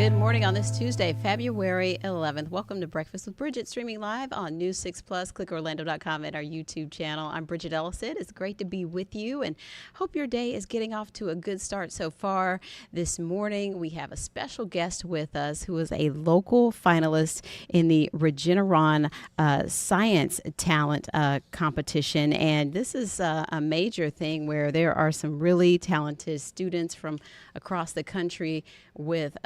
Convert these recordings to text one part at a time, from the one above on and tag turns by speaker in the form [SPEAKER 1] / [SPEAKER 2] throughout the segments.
[SPEAKER 1] Good morning on this Tuesday, February 11th. Welcome to Breakfast with Bridgett, streaming live on News 6 Plus, clickorlando.com, and our YouTube channel. I'm Bridgett Ellison. It's great to be with you and hope your day is getting off to a good start so far. This morning, we have a special guest with us who is a local finalist in the Regeneron Science Talent Competition. And this is a major thing where there are some really talented students from across the country with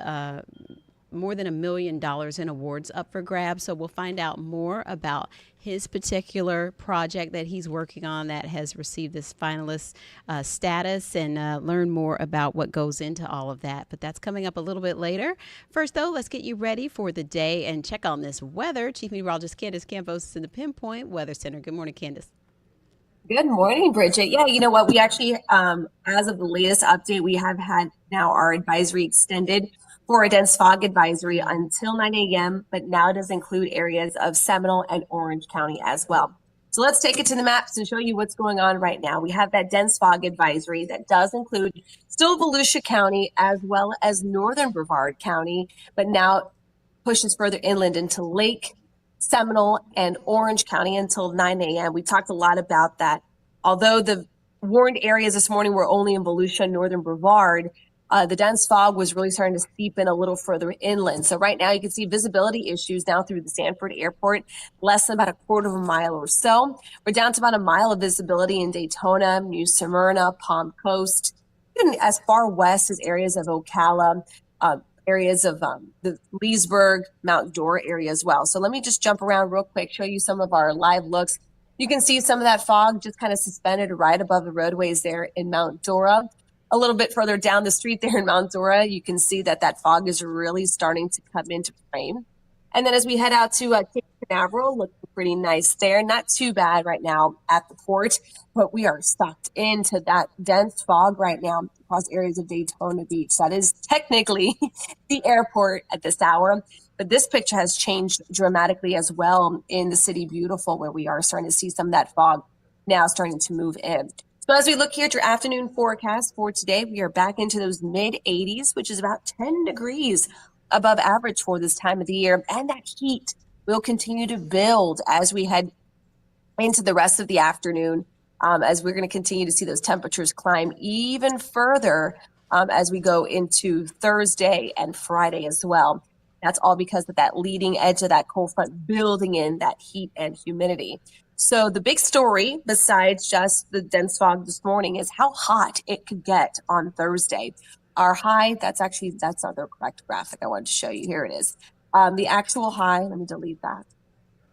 [SPEAKER 1] more than $1 million in awards up for grabs. So we'll find out more about his particular project that he's working on that has received this finalist status and learn more about what goes into all of that. But that's coming up a little bit later. First, though, let's get you ready for the day and check on this weather. Chief Meteorologist Candace Campos is in the Pinpoint Weather Center. Good morning, Candace.
[SPEAKER 2] Good morning, Bridget. Yeah, you know what? We actually, as of the latest update, we have had now our advisory extended for a dense fog advisory until 9 a.m., but now it does include areas of Seminole and Orange County as well. So let's take it to the maps and show you what's going on right now. We have that dense fog advisory that does include still Volusia County as well as northern Brevard County, but now pushes further inland into Lake, Seminole, and Orange County until 9 a.m. We talked a lot about that. Although the warned areas this morning were only in Volusia and northern Brevard, the dense fog was really starting to seep in a little further inland. So right now you can see visibility issues now through the Sanford Airport, less than about a quarter of a mile or so. We're down to about a mile of visibility in Daytona, New Smyrna, Palm Coast, even as far west as areas of Ocala, areas of the Leesburg, Mount Dora area as well. So let me just jump around real quick, show you some of our live looks. You can see some of that fog just kind of suspended right above the roadways there in Mount Dora. A little bit further down the street there in Mount Dora, you can see that that fog is really starting to come into frame. And then as we head out to Cape Canaveral, looking pretty nice there. Not too bad right now at the port, but we are sucked into that dense fog right now across areas of Daytona Beach. That is technically the airport at this hour, but this picture has changed dramatically as well in the City Beautiful, where we are starting to see some of that fog now starting to move in. So as we look here at your afternoon forecast for today, we are back into those mid 80s, which is about 10 degrees above average for this time of the year. And that heat will continue to build as we head into the rest of the afternoon, as we're going to continue to see those temperatures climb even further as we go into Thursday and Friday as well. That's all because of that leading edge of that cold front building in that heat and humidity. So the big story, besides just the dense fog this morning, is how hot it could get on Thursday. Our high, that's not the correct graphic I wanted to show you. Here it is. The actual high, let me delete that.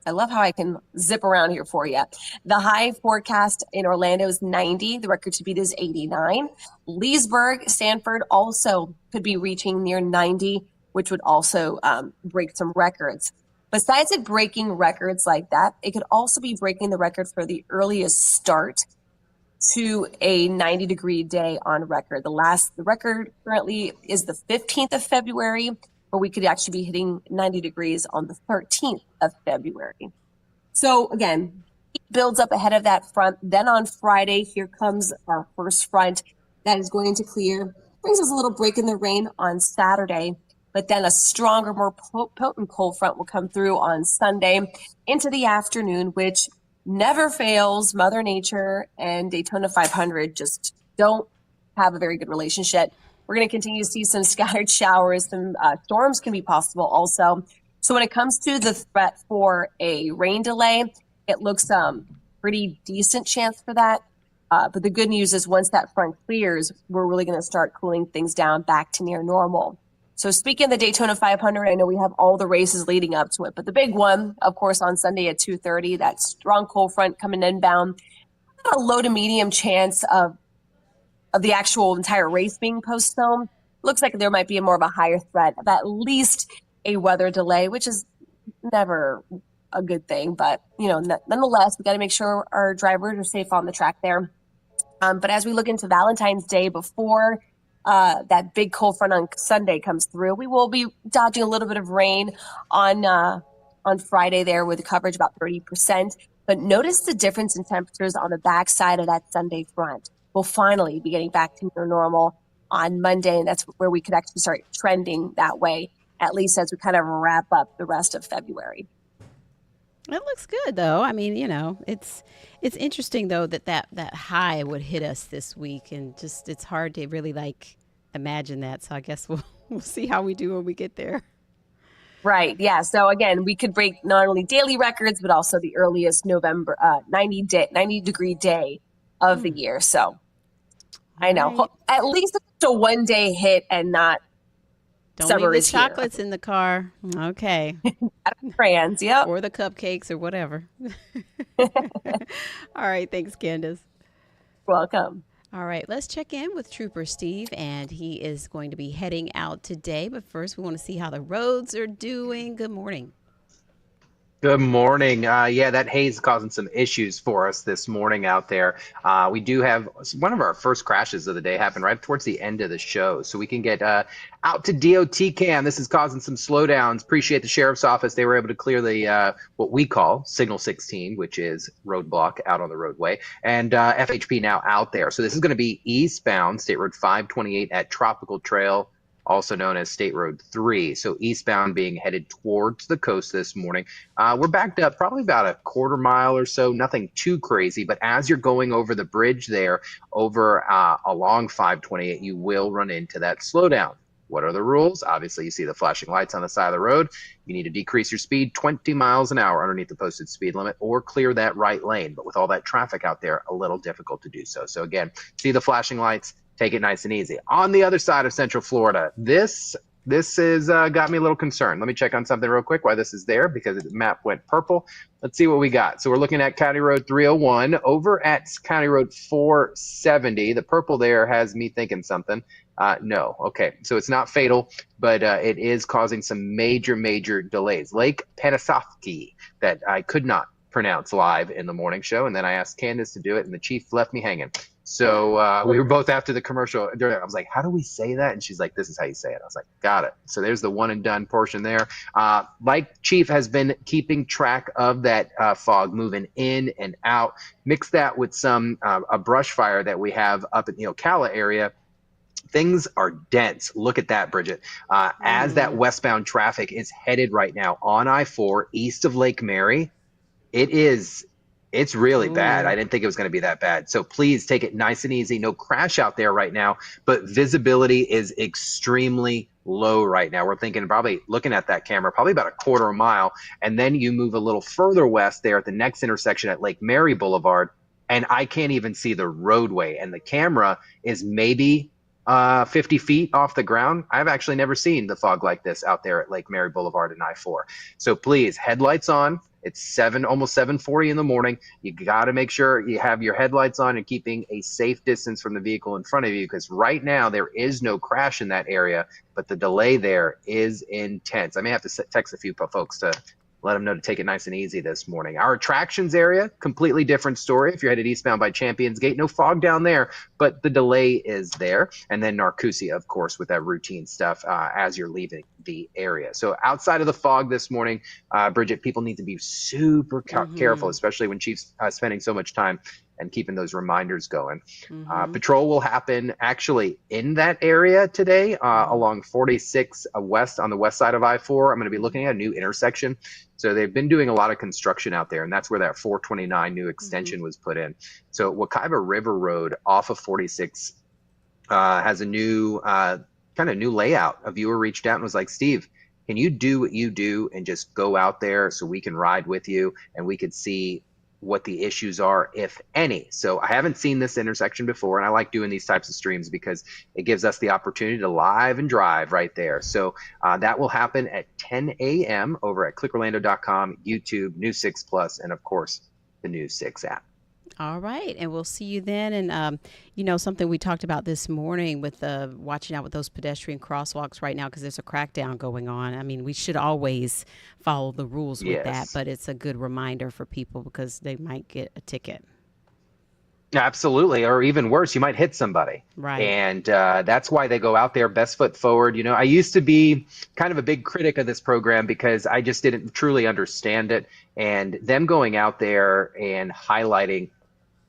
[SPEAKER 2] I love how I can zip around here for you. The high forecast in Orlando is 90. The record to beat is 89. Leesburg, Sanford also could be reaching near 90, which would also break some records. Besides it breaking records like that, it could also be breaking the record for the earliest start to a 90-degree day on record. The record currently is the 15th of February, but we could actually be hitting 90 degrees on the 13th of February. So again, it builds up ahead of that front. Then on Friday, here comes our first front that is going to clear. Brings us a little break in the rain on Saturday, but then a stronger, more potent cold front will come through on Sunday into the afternoon, which never fails. Mother Nature and Daytona 500 just don't have a very good relationship. We're going to continue to see some scattered showers. Some storms can be possible also. So when it comes to the threat for a rain delay, it looks pretty decent chance for that. But the good news is once that front clears, we're really going to start cooling things down back to near normal. So speaking of the Daytona 500, I know we have all the races leading up to it, but the big one, of course, on Sunday at 2:30, that strong cold front coming inbound, a low to medium chance of the actual entire race being postponed. Looks like there might be more of a higher threat of at least a weather delay, which is never a good thing. But, nonetheless, we got to make sure our drivers are safe on the track there. But as we look into Valentine's Day before that big cold front on Sunday comes through, we will be dodging a little bit of rain on Friday there with coverage about 30%. But notice the difference in temperatures on the backside of that Sunday front. We'll finally be getting back to near normal on Monday, and that's where we could actually start trending that way, at least as we kind of wrap up the rest of February.
[SPEAKER 1] It looks good though. I mean, it's interesting though that high would hit us this week, and just it's hard to really like imagine that. So I guess we'll see how we do when we get there.
[SPEAKER 2] Right. Yeah. So again, we could break not only daily records, but also the earliest November 90-degree day of the year. So
[SPEAKER 1] All
[SPEAKER 2] I know
[SPEAKER 1] right.
[SPEAKER 2] at least it's a 1 day hit and not
[SPEAKER 1] Don't leave
[SPEAKER 2] summer
[SPEAKER 1] the
[SPEAKER 2] is here.
[SPEAKER 1] chocolates in the car. Okay.
[SPEAKER 2] Crayons. Yep.
[SPEAKER 1] Or the cupcakes or whatever. All right. Thanks, Candace.
[SPEAKER 2] Welcome.
[SPEAKER 1] All right, let's check in with Trooper Steve, and he is going to be heading out today. But first, we want to see how the roads are doing. Good morning.
[SPEAKER 3] Good morning. Yeah, that haze is causing some issues for us this morning out there. We do have one of our first crashes of the day happen right towards the end of the show. So we can get out to DOT cam. This is causing some slowdowns. Appreciate the sheriff's office. They were able to clear the what we call Signal 16, which is roadblock out on the roadway, and FHP now out there. So this is going to be eastbound State Road 528 at Tropical Trail, also known as State Road 3. So eastbound being headed towards the coast this morning. We're backed up probably about a quarter mile or so, nothing too crazy. But as you're going over the bridge there, over along 528, you will run into that slowdown. What are the rules? Obviously, you see the flashing lights on the side of the road. You need to decrease your speed 20 miles an hour underneath the posted speed limit or clear that right lane. But with all that traffic out there, a little difficult to do so. So again, see the flashing lights. Take it nice and easy. On the other side of Central Florida, this is got me a little concerned. Let me check on something real quick why this is there, because the map went purple. Let's see what we got. So we're looking at County Road 301 over at County Road 470. The purple there has me thinking something. No. Okay. So it's not fatal, but it is causing some major delays. Lake Panisofsky that I could not pronounce live in the morning show. And then I asked Candace to do it, and the chief left me hanging. So we were both after the commercial. I was like, how do we say that? And she's like, this is how you say it. I was like, got it. So there's the one and done portion there. Like Chief has been keeping track of that fog moving in and out. Mix that with some a brush fire that we have up in the Ocala area. Things are dense. Look at that, Bridgett. As that westbound traffic is headed right now on I-4 east of Lake Mary, it's really bad. I didn't think it was going to be that bad. So please take it nice and easy. No crash out there right now, but visibility is extremely low right now. We're thinking probably looking at that camera, probably about a quarter of a mile. And then you move a little further west there at the next intersection at Lake Mary Boulevard, and I can't even see the roadway. And the camera is maybe 50 feet off the ground. I've actually never seen the fog like this out there at Lake Mary Boulevard and I-4. So please, headlights on. It's almost 7:40 in the morning. You got to make sure you have your headlights on and keeping a safe distance from the vehicle in front of you, because right now there is no crash in that area, but the delay there is intense. I may have to text a few folks to let them know to take it nice and easy this morning. Our attractions area, completely different story. If you're headed eastbound by Champions Gate, no fog down there, but the delay is there. And then Narcoosia, of course, with that routine stuff as you're leaving the area. So outside of the fog this morning, Bridgett, people need to be super careful, especially when Chief's spending so much time and keeping those reminders going. Patrol will happen actually in that area today along 46 west on the west side of I-4. I'm going to be looking at a new intersection. So they've been doing a lot of construction out there, and that's where that 429 new extension was put in. So Wekiva River Road off of 46 has a new kind of new layout. A viewer reached out and was like, Steve, can you do what you do and just go out there so we can ride with you and we could see what the issues are, if any. So I haven't seen this intersection before, and I like doing these types of streams because it gives us the opportunity to live and drive right there. So that will happen at 10 a.m. over at clickorlando.com, YouTube, News 6 Plus, and of course, the News 6 app.
[SPEAKER 1] All right, and we'll see you then. And something we talked about this morning with watching out with those pedestrian crosswalks right now, because there's a crackdown going on. I mean, we should always follow the rules with that, but it's a good reminder for people because they might get a ticket.
[SPEAKER 3] Absolutely. Or even worse, you might hit somebody.
[SPEAKER 1] Right.
[SPEAKER 3] And that's why they go out there best foot forward. I used to be kind of a big critic of this program because I just didn't truly understand it. And them going out there and highlighting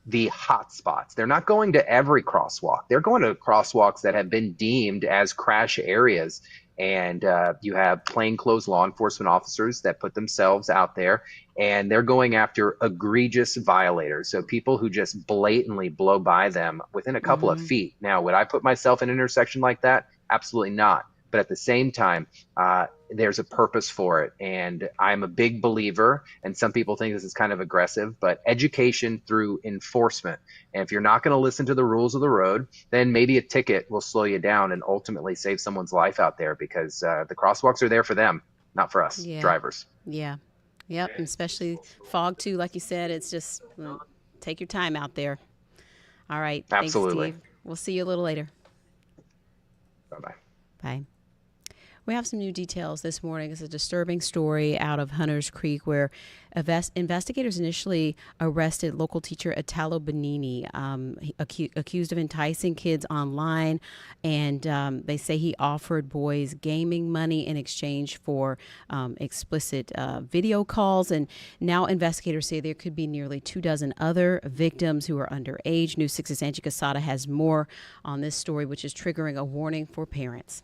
[SPEAKER 3] the hot spots. They're not going to every crosswalk. They're going to crosswalks that have been deemed as crash areas. And you have plainclothes law enforcement officers that put themselves out there, and they're going after egregious violators. So people who just blatantly blow by them within a couple of
[SPEAKER 1] Mm-hmm.
[SPEAKER 3] feet. Now, would I put myself in an intersection like that? Absolutely not. But at the same time, there's a purpose for it. And I'm a big believer, and some people think this is kind of aggressive, but education through enforcement. And if you're not going to listen to the rules of the road, then maybe a ticket will slow you down and ultimately save someone's life out there, because the crosswalks are there for them, not for us
[SPEAKER 1] Yeah.
[SPEAKER 3] drivers.
[SPEAKER 1] Yeah. Yep. And especially fog too, like you said, it's just take your time out there. All right. Thanks,
[SPEAKER 3] Absolutely.
[SPEAKER 1] Steve. We'll see you a little later.
[SPEAKER 3] Bye-bye.
[SPEAKER 1] Bye. We have some new details this morning. It's a disturbing story out of Hunters Creek where investigators initially arrested local teacher Italo Benini, accused of enticing kids online. And they say he offered boys gaming money in exchange for explicit video calls. And now investigators say there could be nearly 24 other victims who are underage. News 6's Angie Casada has more on this story, which is triggering a warning for parents.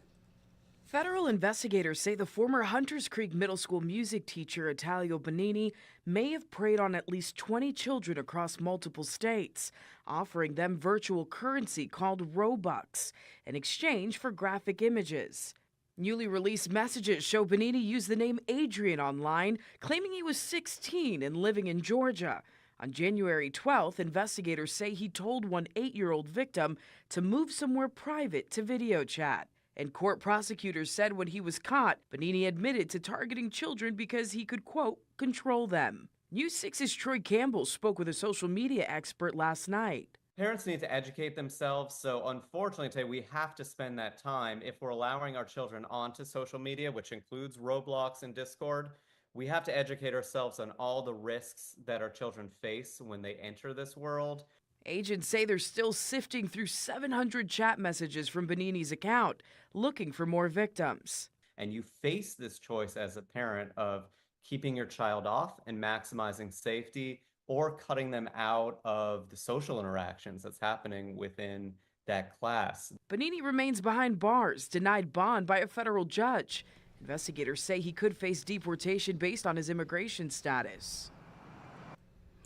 [SPEAKER 4] Federal investigators say the former Hunters Creek Middle School music teacher, Italio Benini, may have preyed on at least 20 children across multiple states, offering them virtual currency called Robux in exchange for graphic images. Newly released messages show Benini used the name Adrian online, claiming he was 16 and living in Georgia. On January 12th, investigators say he told one 8-year-old victim to move somewhere private to video chat. And court prosecutors said when he was caught, Benini admitted to targeting children because he could, quote, control them. News 6's Troy Campbell spoke with a social media expert last night.
[SPEAKER 5] Parents need to educate themselves, so unfortunately today we have to spend that time. If we're allowing our children onto social media, which includes Roblox and Discord, we have to educate ourselves on all the risks that our children face when they enter this world.
[SPEAKER 4] Agents say they're still sifting through 700 chat messages from Benini's account, looking for more victims.
[SPEAKER 5] And you face this choice as a parent of keeping your child off and maximizing safety, or cutting them out of the social interactions that's happening within that class.
[SPEAKER 4] Benini remains behind bars, denied bond by a federal judge. Investigators say he could face deportation based on his immigration status.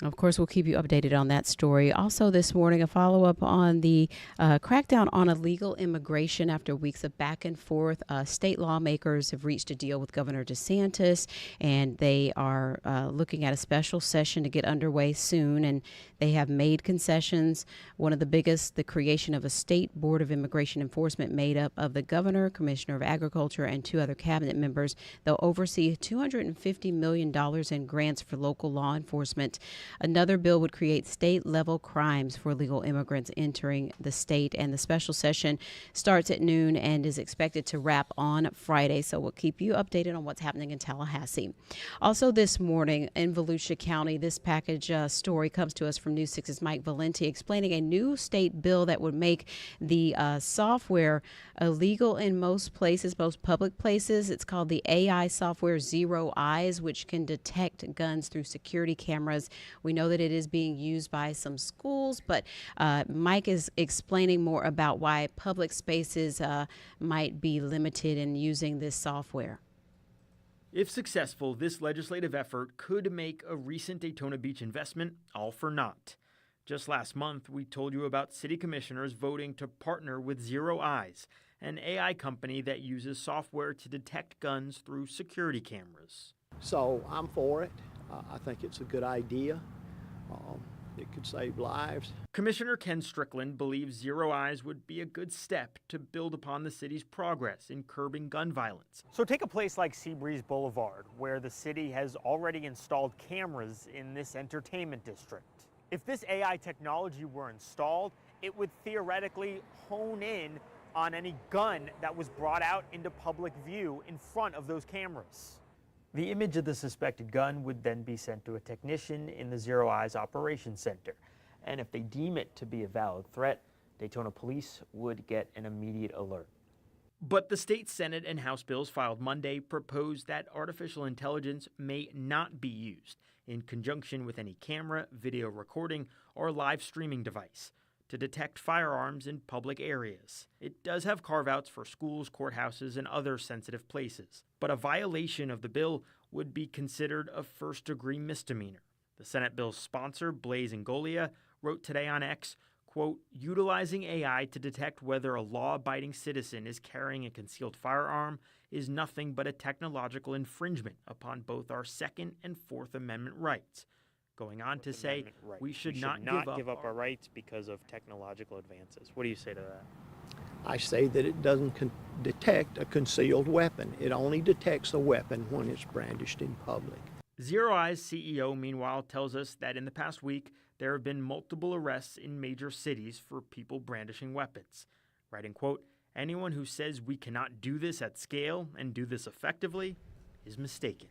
[SPEAKER 1] Of course, we'll keep you updated on that story. Also this morning, a follow-up on the crackdown on illegal immigration after weeks of back and forth. State lawmakers have reached a deal with Governor DeSantis, and they are looking at a special session to get underway soon. And they have made concessions. One of the biggest, the creation of a state board of immigration enforcement made up of the governor, commissioner of agriculture, and 2 other cabinet members. They'll oversee $250 million in grants for local law enforcement. Another bill would create state-level crimes for illegal immigrants entering the state, and the special session starts at noon and is expected to wrap on Friday, so we'll keep you updated on what's happening in Tallahassee. Also this morning in Volusia County, this package story comes to us from News 6's Mike Valenti, explaining a new state bill that would make the software illegal in most places, most public places. It's called the AI software Zero Eyes, which can detect guns through security cameras. We know that it is being used by some schools, but Mike is explaining more about why public spaces might be limited in using this software.
[SPEAKER 6] If successful, this legislative effort could make a recent Daytona Beach investment all for naught. Just last month, we told you about city commissioners voting to partner with Zero Eyes, an AI company that uses software to detect guns through security cameras.
[SPEAKER 7] So I'm for it. I think it's a good idea. It could save lives.
[SPEAKER 6] Commissioner Ken Strickland believes Zero Eyes would be a good step to build upon the city's progress in curbing gun violence.
[SPEAKER 8] So take a place like Seabreeze Boulevard, where the city has already installed cameras in this entertainment district. If this AI technology were installed, it would theoretically hone in on any gun that was brought out into public view in front of those cameras. The image of the suspected gun would then be sent to a technician in the Zero Eyes Operations Center. And if they deem it to be a valid threat, Daytona police would get an immediate alert.
[SPEAKER 6] But the state Senate and House bills filed Monday propose that artificial intelligence may not be used in conjunction with any camera, video recording, or live streaming device to detect firearms in public areas. It does have carve-outs for schools, courthouses, and other sensitive places, but a violation of the bill would be considered a first-degree misdemeanor. The Senate bill's sponsor, Blaise Ngolia, wrote today on X, quote, utilizing AI to detect whether a law-abiding citizen is carrying a concealed firearm is nothing but a technological infringement upon both our Second and Fourth Amendment rights. Going on to say, we should not give up our rights because of technological advances. What do you say to that?
[SPEAKER 7] I say that it doesn't detect a concealed weapon. It only detects a weapon when it's brandished in public.
[SPEAKER 6] Zero Eye's CEO, meanwhile, tells us that in the past week, there have been multiple arrests in major cities for people brandishing weapons. Writing, quote, anyone who says we cannot do this at scale and do this effectively is mistaken.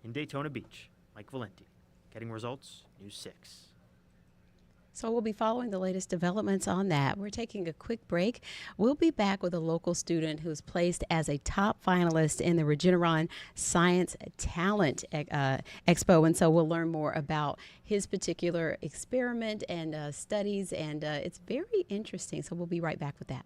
[SPEAKER 6] In Daytona Beach, Mike Valenti, Getting Results, News 6.
[SPEAKER 1] So we'll be following the latest developments on that. We're taking a quick break. We'll be back with a local student who's placed as a top finalist in the Regeneron Science Talent Expo. And so we'll learn more about his particular experiment and studies. And it's very interesting. So we'll be right back with that.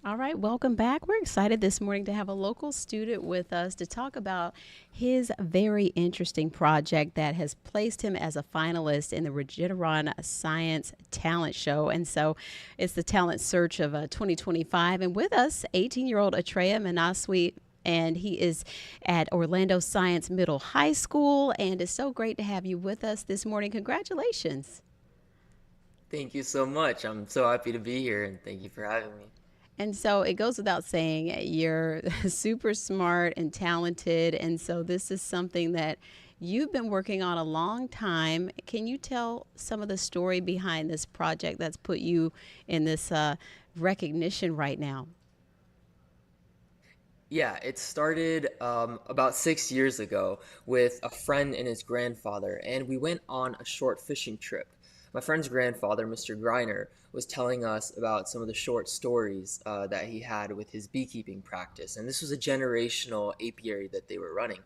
[SPEAKER 1] All right, welcome back. We're excited this morning to have a local student with us to talk about his very interesting project that has placed him as a finalist in the Regeneron Science Talent Show. And so it's the talent search of 2025. And with us, 18-year-old Atreya Manaswi, and he is at Orlando Science Middle High School. And it's so great to have you with us this morning. Congratulations.
[SPEAKER 9] Thank you so much. I'm so happy to be here, and thank you for having me.
[SPEAKER 1] And so it goes without saying, you're super smart and talented. And so this is something that you've been working on a long time. Can you tell some of the story behind this project that's put you in this recognition right now?
[SPEAKER 9] Yeah, it started about 6 years ago with a friend and his grandfather, and we went on a short fishing trip. My friend's grandfather, Mr. Griner, was telling us about some of the short stories that he had with his beekeeping practice. And this was a generational apiary that they were running.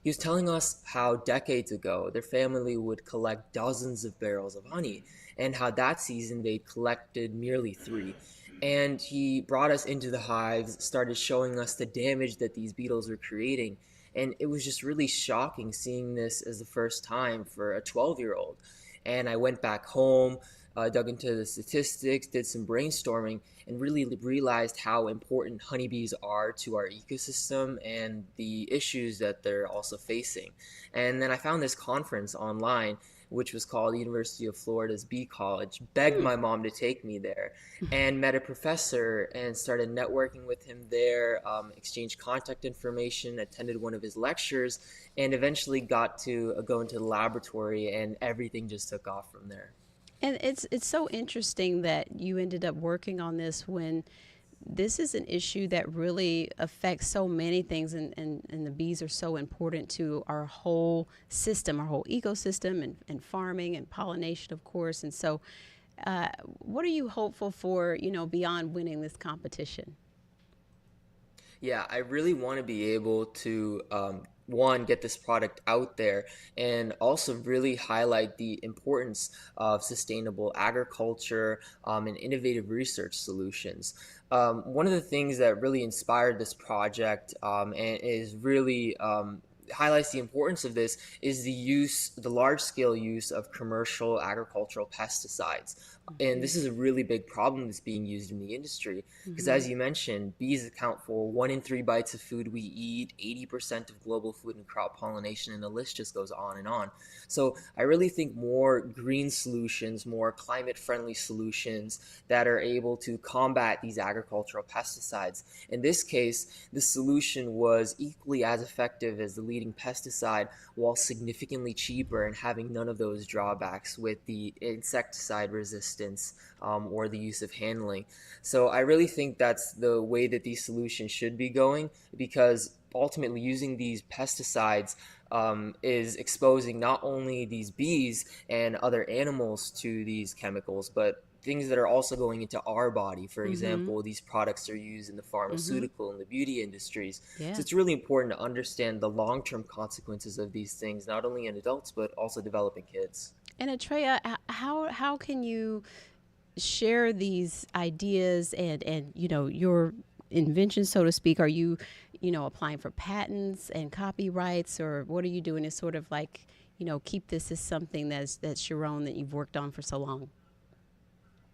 [SPEAKER 9] He was telling us how decades ago their family would collect dozens of barrels of honey, and how that season they collected merely 3. And he brought us into the hives, started showing us the damage that these beetles were creating. And it was just really shocking seeing this as the first time for a 12-year-old. And I went back home, dug into the statistics, did some brainstorming, and really realized how important honeybees are to our ecosystem and the issues that they're also facing. And then I found this conference online, which was called University of Florida's Bee College, begged my mom to take me there, and met a professor and started networking with him there, exchanged contact information, attended one of his lectures, and eventually got to go into the laboratory, and everything just took off from there.
[SPEAKER 1] And it's so interesting that you ended up working on this when this is an issue that really affects so many things, and the bees are so important to our whole system, our whole ecosystem, and farming and pollination, of course. And so, what are you hopeful for, beyond winning this competition?
[SPEAKER 9] Yeah, I really want to be able to, one, get this product out there and also really highlight the importance of sustainable agriculture and innovative research solutions. One of the things that really inspired this project and is really highlights the importance of this is the large scale use of commercial agricultural pesticides. And this is a really big problem that's being used in the industry because, as you mentioned, bees account for 1 in 3 bites of food we eat, 80% of global food and crop pollination, and the list just goes on and on. So I really think more green solutions, more climate friendly solutions that are able to combat these agricultural pesticides. In this case, the solution was equally as effective as the leading pesticide while significantly cheaper and having none of those drawbacks with the insecticide resistance or the use of handling. So I really think that's the way that these solutions should be going, because ultimately using these pesticides is exposing not only these bees and other animals to these chemicals, but things that are also going into our body. For example, these products are used in the pharmaceutical and the beauty industries.
[SPEAKER 1] Yeah.
[SPEAKER 9] So it's really important to understand the long-term consequences of these things, not only in adults, but also developing kids.
[SPEAKER 1] And Atreya, how can you share these ideas and your invention, so to speak? Are you applying for patents and copyrights, or what are you doing to sort of like keep this as something that's your own, that you've worked on for so long?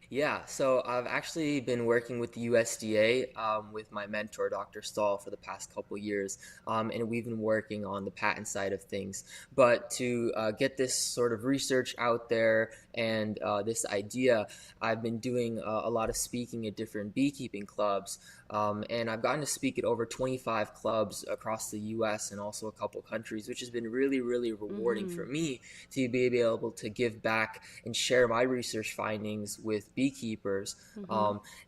[SPEAKER 9] Yeah, so I've actually been working with the USDA with my mentor, Dr. Stahl, for the past couple years, and we've been working on the patent side of things. But to get this sort of research out there and this idea, I've been doing a lot of speaking at different beekeeping clubs, and I've gotten to speak at over 25 clubs across the US and also a couple countries, which has been really, really rewarding for me to be able to give back and share my research findings with beekeepers,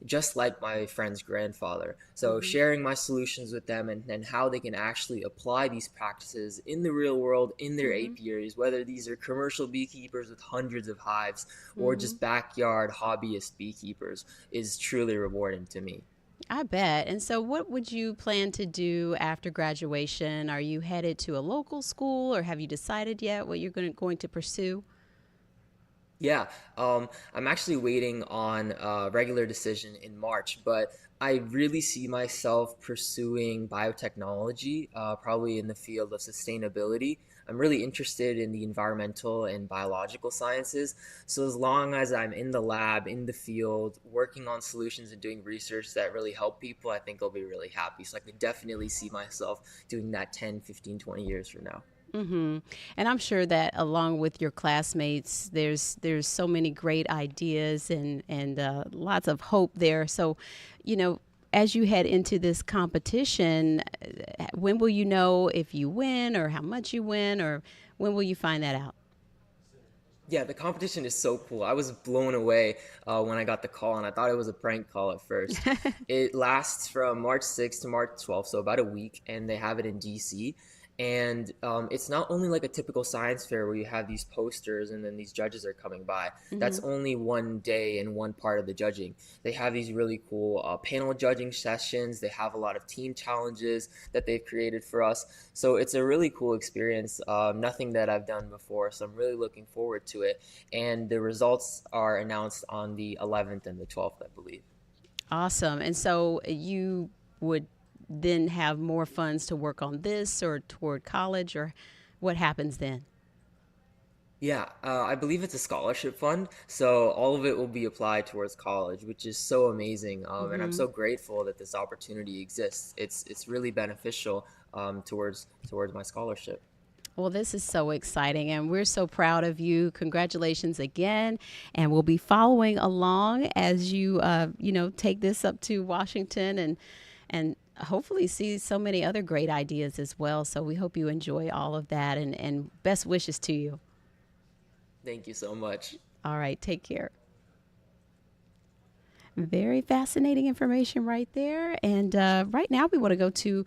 [SPEAKER 9] just like my friend's grandfather. So sharing my solutions with them and how they can actually apply these practices in the real world, in their apiaries, whether these are commercial beekeepers with hundreds of hives or just backyard hobbyist beekeepers, is truly rewarding to me.
[SPEAKER 1] I bet. And so, what would you plan to do after graduation? Are you headed to a local school, or have you decided yet what you're going to pursue?
[SPEAKER 9] Yeah, I'm actually waiting on a regular decision in March, but I really see myself pursuing biotechnology, probably in the field of sustainability. I'm really interested in the environmental and biological sciences. So as long as I'm in the lab, in the field, working on solutions and doing research that really help people, I think I'll be really happy. So I could definitely see myself doing that 10, 15, 20 years from now.
[SPEAKER 1] And I'm sure that along with your classmates, there's so many great ideas and lots of hope there. So, as you head into this competition, when will you know if you win or how much you win, or when will you find that out?
[SPEAKER 9] Yeah, the competition is so cool. I was blown away when I got the call, and I thought it was a prank call at first. It lasts from March 6th to March 12th, so about a week, and they have it in DC. And it's not only like a typical science fair where you have these posters and then these judges are coming by. That's only one day and one part of the judging. They have these really cool panel judging sessions. They have a lot of team challenges that they've created for us. So it's a really cool experience, nothing that I've done before. So I'm really looking forward to it. And the results are announced on the 11th and the 12th, I believe.
[SPEAKER 1] Awesome. And so you would then have more funds to work on this or toward college, or what happens then?
[SPEAKER 9] Yeah, I believe it's a scholarship fund, so all of it will be applied towards college, which is so amazing, and I'm so grateful that this opportunity exists. It's really beneficial towards my scholarship.
[SPEAKER 1] Well, this is so exciting, and we're so proud of you. Congratulations again, and we'll be following along as you, take this up to Washington and hopefully see so many other great ideas as well. So we hope you enjoy all of that, and best wishes to you.
[SPEAKER 9] Thank you so much.
[SPEAKER 1] All right, take care. Very fascinating information right there. And right now, we want to go to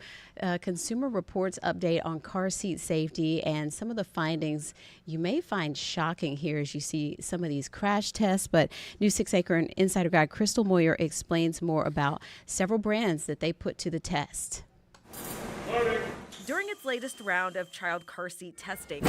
[SPEAKER 1] Consumer Reports update on car seat safety and some of the findings you may find shocking here as you see some of these crash tests. But News 6 Acre and Insider Guide Crystal Moyer explains more about several brands that they put to the test.
[SPEAKER 10] During its latest round of child car seat testing,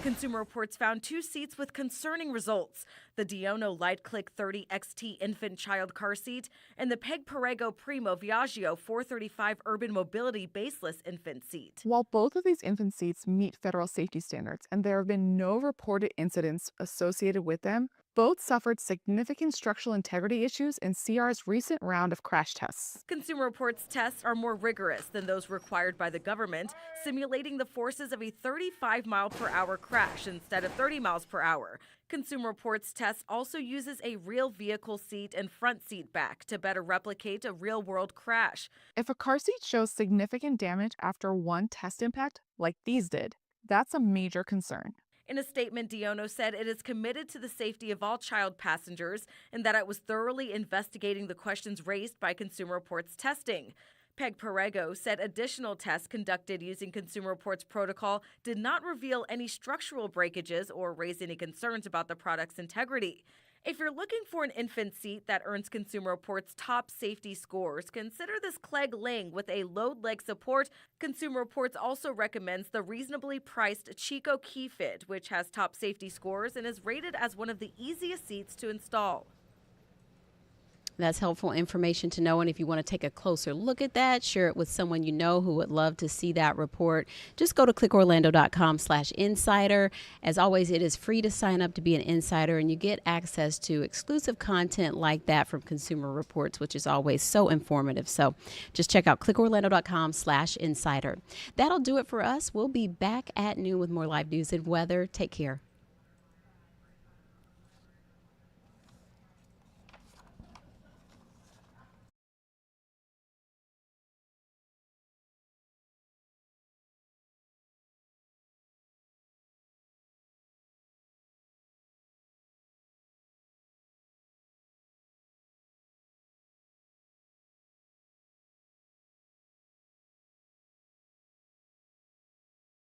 [SPEAKER 10] Consumer Reports found 2 seats with concerning results: the Diono Light Click 30 XT infant child car seat and the Peg Perego Primo Viaggio 435 urban mobility baseless infant seat.
[SPEAKER 11] While both of these infant seats meet federal safety standards and there have been no reported incidents associated with them, both suffered significant structural integrity issues in CR's recent round of crash tests.
[SPEAKER 10] Consumer Reports tests are more rigorous than those required by the government, simulating the forces of a 35-mile-per-hour crash instead of 30 miles per hour. Consumer Reports test also uses a real vehicle seat and front seat back to better replicate a real-world crash.
[SPEAKER 11] If a car seat shows significant damage after one test impact, like these did, that's a major concern.
[SPEAKER 10] In a statement, Diono said it is committed to the safety of all child passengers and that it was thoroughly investigating the questions raised by Consumer Reports testing. Peg Perego said additional tests conducted using Consumer Reports protocol did not reveal any structural breakages or raise any concerns about the product's integrity. If you're looking for an infant seat that earns Consumer Reports top safety scores, consider this Clegg Ling with a load leg support. Consumer Reports also recommends the reasonably priced Chico Key Fit, which has top safety scores and is rated as one of the easiest seats to install.
[SPEAKER 1] That's helpful information to know. And if you want to take a closer look at that, share it with someone you know who would love to see that report. Just go to clickorlando.com/insider. As always, it is free to sign up to be an insider, and you get access to exclusive content like that from Consumer Reports, which is always so informative. So just check out clickorlando.com/insider. That'll do it for us. We'll be back at noon with more live news and weather. Take care.